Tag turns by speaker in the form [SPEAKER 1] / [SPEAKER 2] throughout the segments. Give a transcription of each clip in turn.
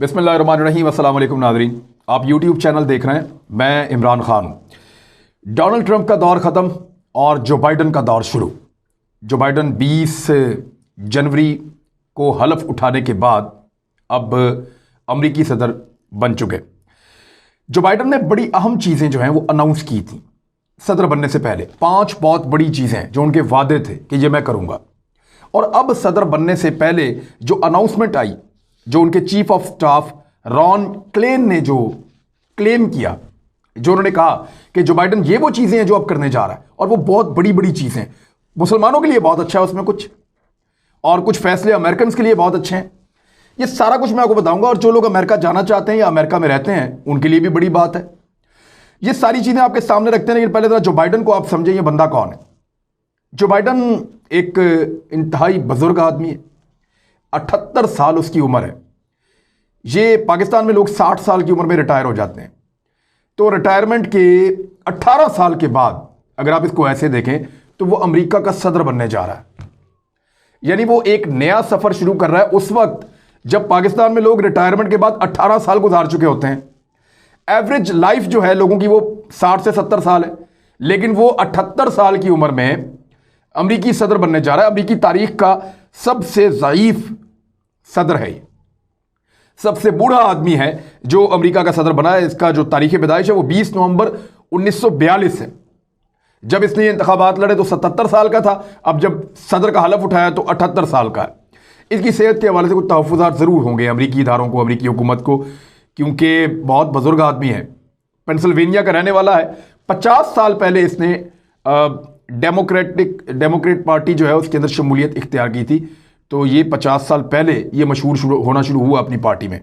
[SPEAKER 1] बिस्मिल्लाहिर्रहमानिर्रहीम। अस्सलाम वालेकुम नाज़रीन, आप यूट्यूब चैनल देख रहे हैं। मैं इमरान खान हूँ। डोनाल्ड ट्रंप का दौर ख़त्म और जो बाइडन का दौर शुरू। जो बाइडन 20 जनवरी को हलफ उठाने के बाद अब अमरीकी सदर बन चुके। जो बाइडन ने बड़ी अहम चीज़ें जो हैं वो अनाउंस की थी सदर बनने से पहले। 5 बहुत बड़ी चीज़ें जो उनके वादे थे कि ये मैं करूँगा, और अब सदर बनने से पहले जो अनाउंसमेंट आई, जो उनके chief of staff Ron Klain ने जो क्लेम किया, जो उन्होंने कहा कि जो बाइडन ये वो चीज़ें हैं जो अब करने जा रहा है, और वो बहुत बड़ी बड़ी चीज़ें। मुसलमानों के लिए बहुत अच्छा है उसमें कुछ, और कुछ फैसले अमेरिकन के लिए बहुत अच्छे हैं। ये सारा कुछ मैं आपको बताऊंगा, और जो लोग अमेरिका जाना चाहते हैं या अमेरिका में रहते हैं उनके लिए भी बड़ी बात है। ये सारी चीज़ें आपके सामने रखते हैं, लेकिन पहले जरा जो बाइडन को आप समझें ये बंदा कौन है। जो बाइडन एक इंतहाई बुजुर्ग आदमी है, 78 साल उसकी उम्र है। ये पाकिस्तान में लोग 60 साल की उम्र में रिटायर हो जाते हैं, तो रिटायरमेंट के 18 साल के बाद अगर आप इसको ऐसे देखें तो वो अमेरिका का सदर बनने जा रहा है। यानी वो एक नया सफर शुरू कर रहा है उस वक्त जब पाकिस्तान में लोग रिटायरमेंट के बाद 18 साल गुजार चुके होते हैं। एवरेज लाइफ जो है लोगों की वो 60 से 70 साल है, लेकिन वो 78 साल की उम्र में अमरीकी सदर बनने जा रहा है। अमरीकी तारीख का सबसे ज़ईफ सदर है, सबसे बूढ़ा आदमी है जो अमेरिका का सदर बना है। इसका जो तारीख पैदाइश है वो 20 नवंबर 1942 है। जब इसने इंतखाबात लड़े तो 77 साल का था, अब जब सदर का हलफ उठाया तो 78 साल का है। इसकी सेहत के हवाले से कुछ तहफ़्फ़ुज़ात ज़रूर होंगे अमरीकी इदारों को, अमरीकी हुकूमत को, क्योंकि बहुत बुजुर्ग आदमी है। पेंसिल्वेनिया का रहने वाला है। 50 साल पहले इसने डेमोक्रेट पार्टी जो है उसके अंदर शमूलियत इख्तियार की थी, तो ये 50 साल पहले ये मशहूर होना शुरू हुआ अपनी पार्टी में।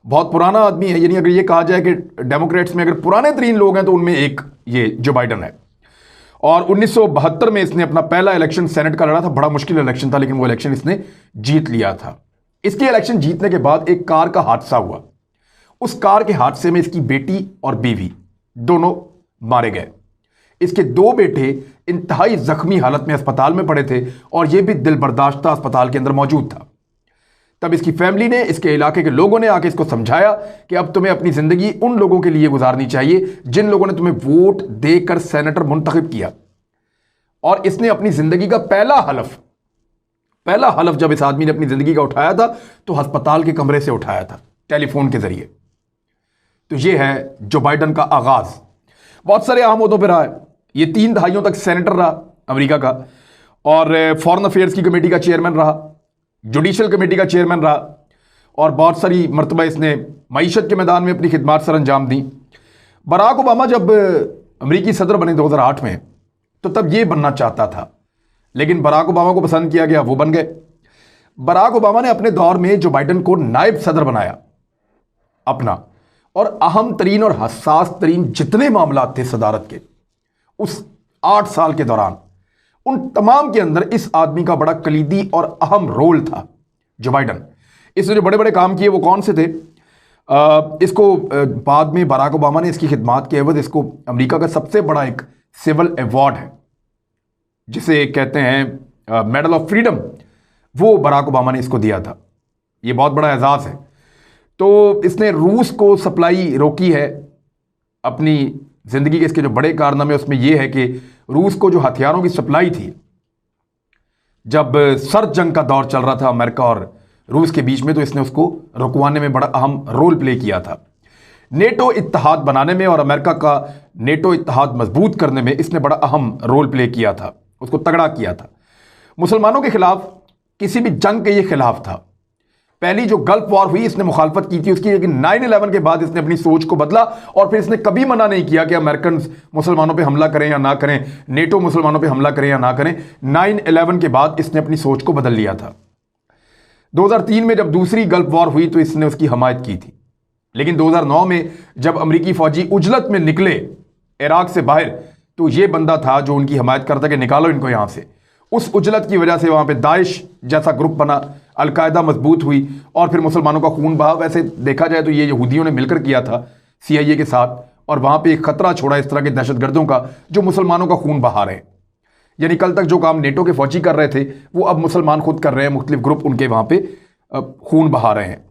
[SPEAKER 1] बहुत पुराना आदमी है। यानी अगर ये कहा जाए कि डेमोक्रेट्स में अगर पुराने तरीन लोग हैं तो उनमें एक ये जो बाइडन है। और 1972 में इसने अपना पहला इलेक्शन सेनेट का लड़ा था। बड़ा मुश्किल इलेक्शन था, लेकिन वो इलेक्शन इसने जीत लिया था। इसके इलेक्शन जीतने के बाद एक कार का हादसा हुआ। उस कार के हादसे में इसकी बेटी और बीवी दोनों मारे गए। इसके 2 बेटे इंतहाई जख्मी हालत में अस्पताल में पड़े थे, और यह भी दिल बर्दाश्ता अस्पताल के अंदर मौजूद था। तब इसकी फैमिली ने, इसके इलाके के लोगों ने आके इसको समझाया कि अब तुम्हें अपनी जिंदगी उन लोगों के लिए गुजारनी चाहिए जिन लोगों ने तुम्हें वोट देकर सेनेटर मुंतखब किया। और इसने अपनी जिंदगी का पहला हलफ जब इस आदमी ने अपनी जिंदगी का उठाया था तो अस्पताल के कमरे से उठाया था, टेलीफोन के जरिए। तो यह है जो बाइडन का आगाज। बहुत सारे अहम ओहदों पर रहा है। ये 3 दहाइयों तक सेनेटर रहा अमेरिका का, और फॉरेन अफेयर्स की कमेटी का चेयरमैन रहा, जुडिशल कमेटी का चेयरमैन रहा, और बहुत सारी मरतबा इसने मईशत के मैदान में अपनी खिदमात सर अंजाम दी। बराक ओबामा जब अमेरिकी सदर बने 2008 में, तो तब ये बनना चाहता था, लेकिन बराक ओबामा को पसंद किया गया, वो बन गए। बराक ओबामा ने अपने दौर में जो बाइडन को नायब सदर बनाया अपना, और अहम तरीन और हसास तरीन जितने मामला थे सदारत के उस 8 साल के दौरान, उन तमाम के अंदर इस आदमी का बड़ा कलीदी और अहम रोल था। जो बाइडन, इसने जो बड़े बड़े काम किए वो कौन से थे? इसको बाद में बराक ओबामा ने इसकी खिदमात के एवज इसको अमेरिका का सबसे बड़ा एक सिविल अवार्ड है जिसे कहते हैं मेडल ऑफ फ्रीडम, वो बराक ओबामा ने इसको दिया था। ये बहुत बड़ा एजाज है। तो इसने रूस को सप्लाई रोकी है अपनी जिंदगी के। इसके जो बड़े कारनामे उसमें यह है कि रूस को जो हथियारों की सप्लाई थी, जब सर्द जंग का दौर चल रहा था अमेरिका और रूस के बीच में, तो इसने उसको रुकवाने में बड़ा अहम रोल प्ले किया था। नेटो इत्तेहाद बनाने में और अमेरिका का नेटो इत्तेहाद मजबूत करने में इसने बड़ा अहम रोल प्ले किया था, उसको तगड़ा किया था। मुसलमानों के खिलाफ किसी भी जंग के ये खिलाफ था। पहली जो गल्फ वॉर हुई इसने मुखालफत की थी उसकी, लेकिन 9/11 के बाद इसने अपनी सोच को बदला, और फिर इसने कभी मना नहीं किया कि अमेरिकन मुसलमानों पे हमला करें या ना करें, नेटो मुसलमानों पे हमला करें या ना करें। 9/11 के बाद इसने अपनी सोच को बदल लिया था। 2003 में जब दूसरी गल्फ वॉर हुई तो इसने उसकी हमायत की थी, लेकिन 2009 में जब अमरीकी फौजी उजलत में निकले इराक से बाहर, तो ये बंदा था जो उनकी हमायत करता कि निकालो इनको यहां से। उस उजलत की वजह से वहां पे दाइश जैसा ग्रुप बना, अलकायदा मजबूत हुई, और फिर मुसलमानों का खून बहा। वैसे देखा जाए तो ये यहूदियों ने मिलकर किया था CIA के साथ, और वहां पे एक खतरा छोड़ा इस तरह के दहशतगर्दों का जो मुसलमानों का खून बहा रहे हैं। यानी कल तक जो काम नेटो के फौजी कर रहे थे वो अब मुसलमान खुद कर रहे हैं, मुख्तलिफ ग्रुप उनके वहां पे खून बहा रहे हैं।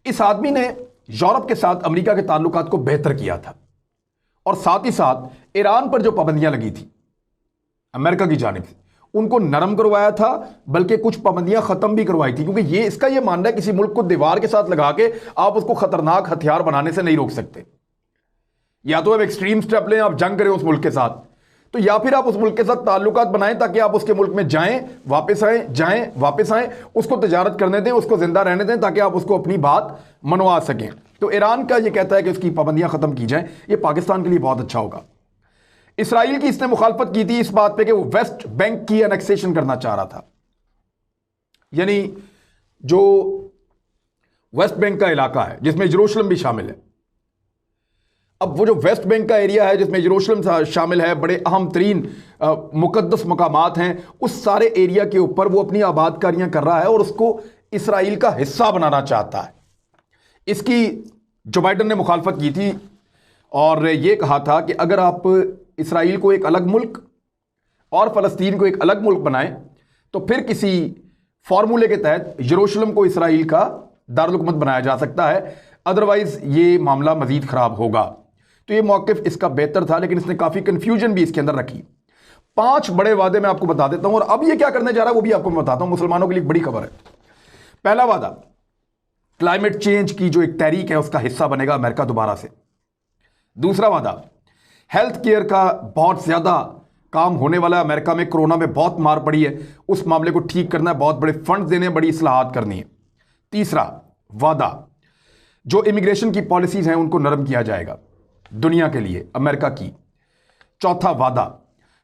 [SPEAKER 1] इस आदमी ने यूरोप के साथ अमेरिका के ताल्लुकात को बेहतर किया था और साथ ही साथ ईरान पर जो पाबंदियां लगी थी अमेरिका की जानिब से उनको नरम करवाया था, बल्कि कुछ पाबंदियां खत्म भी करवाई थी, क्योंकि इसका यह मानना है किसी मुल्क को दीवार के साथ लगा के आप उसको खतरनाक हथियार बनाने से नहीं रोक सकते। या तो आप एक्सट्रीम स्टेप लें, आप जंग करें उस मुल्क के साथ, तो या फिर आप उस मुल्क के साथ ताल्लुकात बनाएं ताकि आप उसके मुल्क में जाएं वापस आएं, उसको तजारत करने दें, उसको जिंदा रहने दें, ताकि आप उसको अपनी बात मनवा सकें। तो ईरान का यह कहता है कि उसकी पाबंदियां खत्म की जाएं, यह पाकिस्तान के लिए बहुत अच्छा होगा। इसराइल की इसने मुखालफत की थी इस बात पे कि वो वेस्ट बैंक की एनेक्सेशन करना चाह रहा था, यानी जो वेस्ट बैंक का इलाका है जिसमें यरूशलेम भी शामिल है। अब वो जो वेस्ट बैंक का एरिया है जिसमें यरूशलेम शामिल है, बड़े अहम तरीन मुकद्दस मकामात हैं, उस सारे एरिया के ऊपर वो अपनी आबादकारियां कर रहा है और उसको इसराइल का हिस्सा बनाना चाहता है। इसकी जो बाइडन ने मुखालफत की थी और ये कहा था कि अगर आप इसराइल को एक अलग मुल्क और फ़लस्तीन को एक अलग मुल्क बनाएं तो फिर किसी फॉर्मूले के तहत यरूशलेम को इसराइल का दारुल हुकूमत बनाया जा सकता है, अदरवाइज ये मामला मजीद खराब होगा। तो ये मौक़िफ़ इसका बेहतर था, लेकिन इसने काफ़ी कन्फ्यूजन भी इसके अंदर रखी। 5 बड़े वादे मैं आपको बता देता हूं और अब ये क्या करने जा रहा है वो भी आपको मैं बताता हूं। मुसलमानों के लिए बड़ी खबर है। पहला वादा, क्लाइमेट चेंज की जो एक तहरीक है उसका हिस्सा बनेगा अमेरिका दोबारा से। दूसरा वादा, हेल्थ केयर का बहुत ज्यादा काम होने वाला है अमेरिका में, कोरोना में बहुत मार पड़ी है, उस मामले को ठीक करना है, बहुत बड़े फंड देने हैं, बड़ी इस्लाहात करनी है। तीसरा वादा, जो इमिग्रेशन की पॉलिसीज हैं उनको नरम किया जाएगा दुनिया के लिए अमेरिका की। चौथा वादा,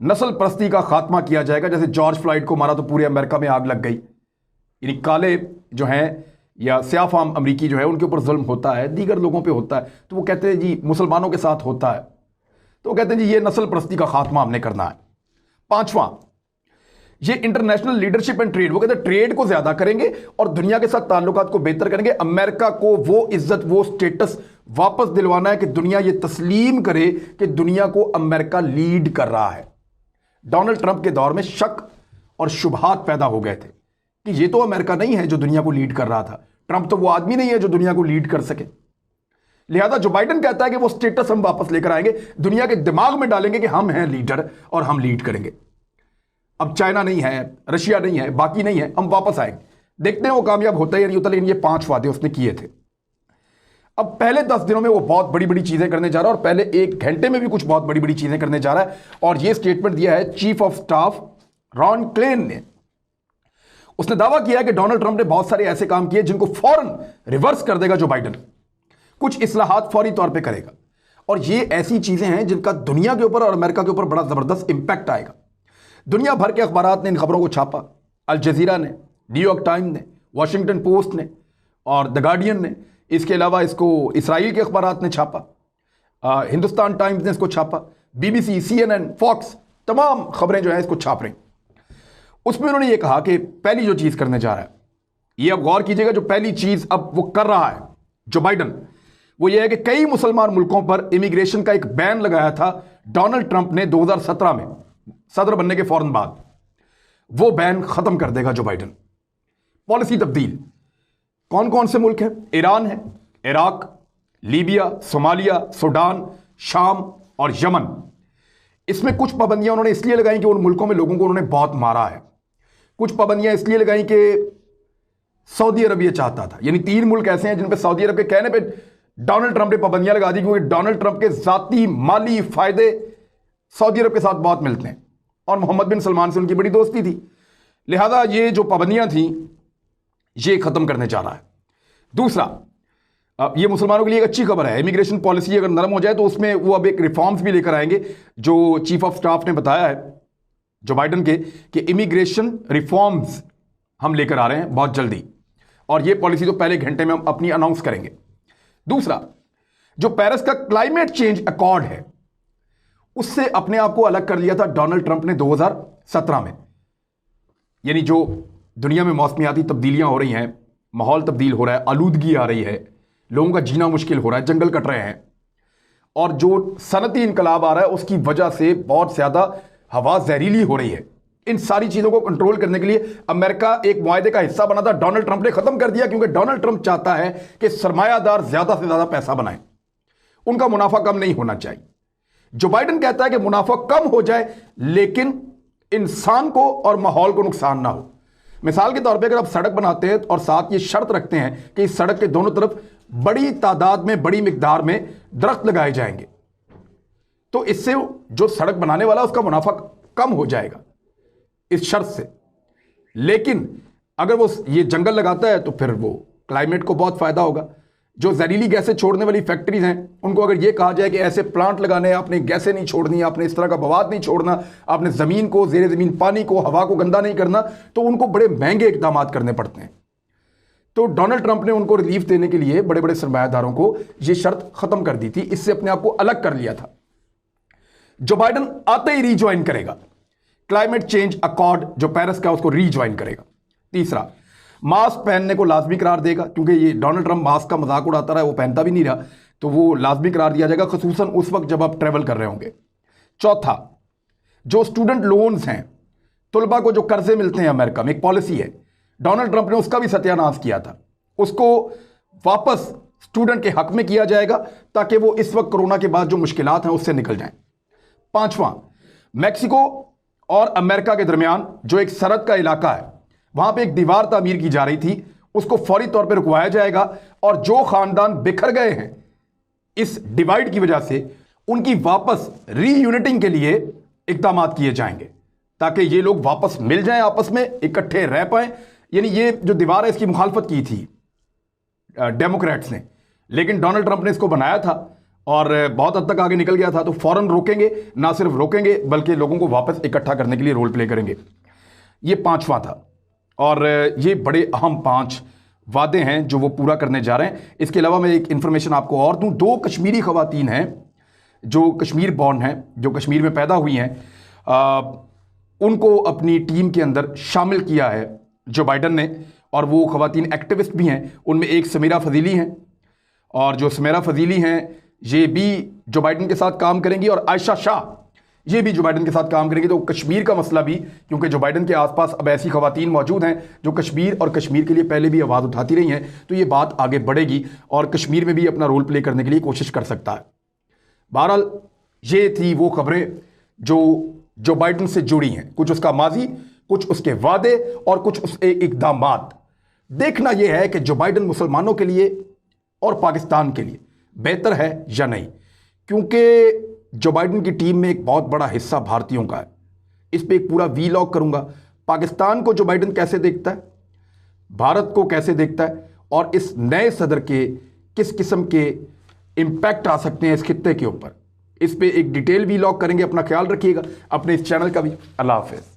[SPEAKER 1] नस्ल परस्ती का खात्मा किया जाएगा। जैसे जॉर्ज फ्लॉयड को मारा तो पूरे अमेरिका में आग लग गई, यानी काले जो हैं या स्याफाम अमरीकी जो है उनके ऊपर जुल्म होता है, दीगर लोगों पे होता है, तो वो कहते हैं जी मुसलमानों के साथ होता है, तो वो कहते हैं जी ये नस्ल परस्ती का खात्मा हमने करना है। पांचवां, ये इंटरनेशनल लीडरशिप एंड ट्रेड, वो कहते हैं ट्रेड को ज्यादा करेंगे और दुनिया के साथ ताल्लुकात को बेहतर करेंगे। अमेरिका को वो इज्जत, वो स्टेटस वापस दिलवाना है कि दुनिया ये तस्लीम करे कि दुनिया को अमेरिका लीड कर रहा है। डोनाल्ड ट्रंप के दौर में शक और शुबहात पैदा हो गए थे कि ये तो अमेरिका नहीं है जो दुनिया को लीड कर रहा था, ट्रंप तो वो आदमी नहीं है जो दुनिया को लीड कर सके। लिहाजा जो बाइडन कहता है कि वो स्टेटस हम वापस लेकर आएंगे, दुनिया के दिमाग में डालेंगे कि हम हैं लीडर और हम लीड करेंगे। अब चाइना नहीं है, रशिया नहीं है, बाकी नहीं है, हम वापस आएंगे। देखते हैं वो कामयाब होता है या नहीं होता, लेकिन ये 5 वादे उसने किए थे। अब पहले 10 दिनों में वो बहुत बड़ी बड़ी चीजें करने जा रहा है और पहले 1 घंटे में भी कुछ बहुत बड़ी बड़ी चीजें करने जा रहा है। और ये स्टेटमेंट दिया है chief of staff Ron Klain ने। उसने दावा किया है कि डोनाल्ड ट्रंप ने बहुत सारे ऐसे काम किए जिनको फौरन रिवर्स कर देगा जो बाइडन, कुछ इस्लाहात फौरी तौर पे करेगा। और ये ऐसी चीजें हैं जिनका दुनिया के ऊपर और अमेरिका के ऊपर बड़ा जबरदस्त इंपैक्ट आएगा। दुनिया भर के अखबारात ने इन खबरों को छापा, अल जजीरा ने, न्यूयॉर्क टाइम्स ने, वॉशिंगटन पोस्ट ने और द गार्डियन ने। इसके अलावा इसको इसराइल के अखबारात ने छापा, हिंदुस्तान टाइम्स ने इसको छापा, BBC, CNN, फॉक्स, तमाम खबरें जो है इसको छाप रही। उसमें उन्होंने ये कहा कि पहली जो चीज करने जा रहा है, ये अब गौर कीजिएगा, जो पहली चीज अब वो कर रहा है जो बाइडन, वो ये है कि कई मुसलमान मुल्कों पर इमिग्रेशन का एक बैन लगाया था डोनाल्ड ट्रंप ने 2017 में सदर बनने के फौरन बाद, वो बैन खत्म कर देगा जो बाइडन। पॉलिसी तब्दील, कौन कौन से मुल्क हैं? ईरान है, इराक, लीबिया, सोमालिया, सूडान, शाम और यमन। इसमें कुछ पाबंदियां उन्होंने इसलिए लगाई कि उन मुल्कों में लोगों को उन्होंने बहुत मारा है। कुछ पाबंदियां इसलिए लगाई कि सऊदी अरब ये चाहता था, यानी 3 मुल्क ऐसे हैं जिन पे सऊदी अरब के कहने पे डोनाल्ड ट्रंप ने पाबंदियां लगा दी, क्योंकि डोनाल्ड ट्रंप के जाती माली फायदे सऊदी अरब के साथ बहुत मिलते हैं और मोहम्मद बिन सलमान से उनकी बड़ी दोस्ती थी। लिहाजा ये जो पाबंदियां थी ये खत्म करने जा रहा है। दूसरा, ये मुसलमानों के लिए एक अच्छी खबर है, इमिग्रेशन पॉलिसी अगर नरम हो जाए तो उसमें वो अब एक रिफॉर्म्स भी लेकर आएंगे, जो चीफ ऑफ स्टाफ ने बताया है जो बाइडन के, कि इमिग्रेशन रिफॉर्म्स हम लेकर आ रहे हैं बहुत जल्दी, और ये पॉलिसी तो पहले घंटे में हम अपनी अनाउंस करेंगे। दूसरा, जो पेरिस का क्लाइमेट चेंज अकॉर्ड है उससे अपने आप को अलग कर लिया था डोनाल्ड ट्रंप ने 2017 में। यानी जो दुनिया में मौसमियाती तब्दीलियां हो रही हैं, माहौल तब्दील हो रहा है, आलूदगी आ रही है, लोगों का जीना मुश्किल हो रहा है, जंगल कट रहे हैं, और जो सनती इनकलाब आ रहा है उसकी वजह से बहुत ज़्यादा हवा जहरीली हो रही है, इन सारी चीजों को कंट्रोल करने के लिए अमेरिका एक मुआहदे का हिस्सा बना था, डोनाल्ड ट्रंप ने खत्म कर दिया, क्योंकि डोनाल्ड ट्रंप चाहता है कि सरमायादार ज्यादा से ज्यादा पैसा बनाए, उनका मुनाफा कम नहीं होना चाहिए। जो बाइडेन कहता है कि मुनाफा कम हो जाए लेकिन इंसान को और माहौल को नुकसान ना हो। मिसाल के तौर पे अगर आप सड़क बनाते हैं और साथ ये शर्त रखते हैं कि इस सड़क के दोनों तरफ बड़ी तादाद में, बड़ी मिकदार में दरख्त लगाए जाएंगे, तो इससे जो सड़क बनाने वाला उसका मुनाफा कम हो जाएगा इस शर्त से। लेकिन अगर वो ये जंगल लगाता है तो फिर वो क्लाइमेट को बहुत फायदा होगा। जो जहरीली गैसें छोड़ने वाली फैक्ट्रीज हैं, उनको अगर ये कहा जाए कि ऐसे प्लांट लगाने हैं, आपने गैसें नहीं छोड़नी, आपने इस तरह का बवाद नहीं छोड़ना, आपने ज़मीन को, ज़ेरे ज़मीन पानी को, हवा को गंदा नहीं करना, तो उनको बड़े महंगे इकदाम करने पड़ते हैं। तो डोनाल्ड ट्रंप ने उनको रिलीफ देने के लिए बड़े बड़े सरमायादारों को ये शर्त खत्म कर दी थी, इससे अपने आप को अलग कर लिया था। जो बाइडेन आते ही रीज्वाइन करेगा क्लाइमेट चेंज अकॉर्ड जो पेरिस का, उसको रीज्वाइन करेगा। तीसरा, मास्क पहनने को लाजमी करार देगा, क्योंकि ये डोनाल्ड ट्रंप मास्क का मजाक उड़ाता रहा है, वो पहनता भी नहीं रहा, तो वो लाजमी करार दिया जाएगा, खुसूसन उस वक्त जब आप ट्रेवल कर रहे होंगे। चौथा, जो स्टूडेंट लोन्स हैं, तुलबा को जो कर्जे मिलते हैं अमेरिका में, एक पॉलिसी है, डोनाल्ड ट्रंप ने उसका भी सत्यानाश किया था, उसको वापस स्टूडेंट के हक में किया जाएगा ताकि वो इस वक्त कोरोना के बाद जो मुश्किलात हैं उससे निकल जाएं। पांचवा, मैक्सिको और अमेरिका के दरमियान जो एक सरहद का इलाका है, वहां पे एक दीवार तामीर की जा रही थी, उसको फौरी तौर पे रुकवाया जाएगा, और जो खानदान बिखर गए हैं इस डिवाइड की वजह से, उनकी वापस रीयूनिटिंग के लिए इकदाम किए जाएंगे ताकि ये लोग वापस मिल जाएं, आपस में इकट्ठे रह पाएं। यानी ये जो दीवार है इसकी मुखालफत की थी डेमोक्रेट्स ने, लेकिन डोनाल्ड ट्रंप ने इसको बनाया था और बहुत हद तक आगे निकल गया था, तो फौरन रोकेंगे, ना सिर्फ रोकेंगे बल्कि लोगों को वापस इकट्ठा करने के लिए रोल प्ले करेंगे। ये पांचवा था, और ये बड़े अहम 5 वादे हैं जो वो पूरा करने जा रहे हैं। इसके अलावा मैं एक इन्फॉर्मेशन आपको और दूं, 2 कश्मीरी खवातीन हैं जो कश्मीर बॉर्न हैं, जो कश्मीर में पैदा हुई हैं, उनको अपनी टीम के अंदर शामिल किया है जो बाइडेन ने, और वो खवातीन एक्टिविस्ट भी हैं। उनमें एक समीरा फजीली हैं, और जो समीरा फजीली हैं ये भी जो बाइडेन के साथ काम करेंगी, और आयशा शाह ये भी जो बाइडेन के साथ काम करेंगे। तो कश्मीर का मसला भी, क्योंकि जो बाइडेन के आसपास अब ऐसी खवातीन मौजूद हैं जो कश्मीर और कश्मीर के लिए पहले भी आवाज़ उठाती रही हैं, तो ये बात आगे बढ़ेगी और कश्मीर में भी अपना रोल प्ले करने के लिए कोशिश कर सकता है। बहरहाल ये थी वो खबरें जो बाइडेन से जुड़ी हैं, कुछ उसका माजी, कुछ उसके वादे और कुछ उसके इकदामात। देखना यह है कि जो बाइडेन मुसलमानों के लिए और पाकिस्तान के लिए बेहतर है या नहीं, क्योंकि जो बाइडेन की टीम में एक बहुत बड़ा हिस्सा भारतीयों का है। इस पे एक पूरा वीलॉग करूंगा, पाकिस्तान को जो बाइडेन कैसे देखता है, भारत को कैसे देखता है, और इस नए सदर के किस किस्म के इंपैक्ट आ सकते हैं इस खित्ते के ऊपर। इस पे एक डिटेल वीलॉग करेंगे। अपना ख्याल रखिएगा, अपने इस चैनल का भी। अल्लाह हाफिज़।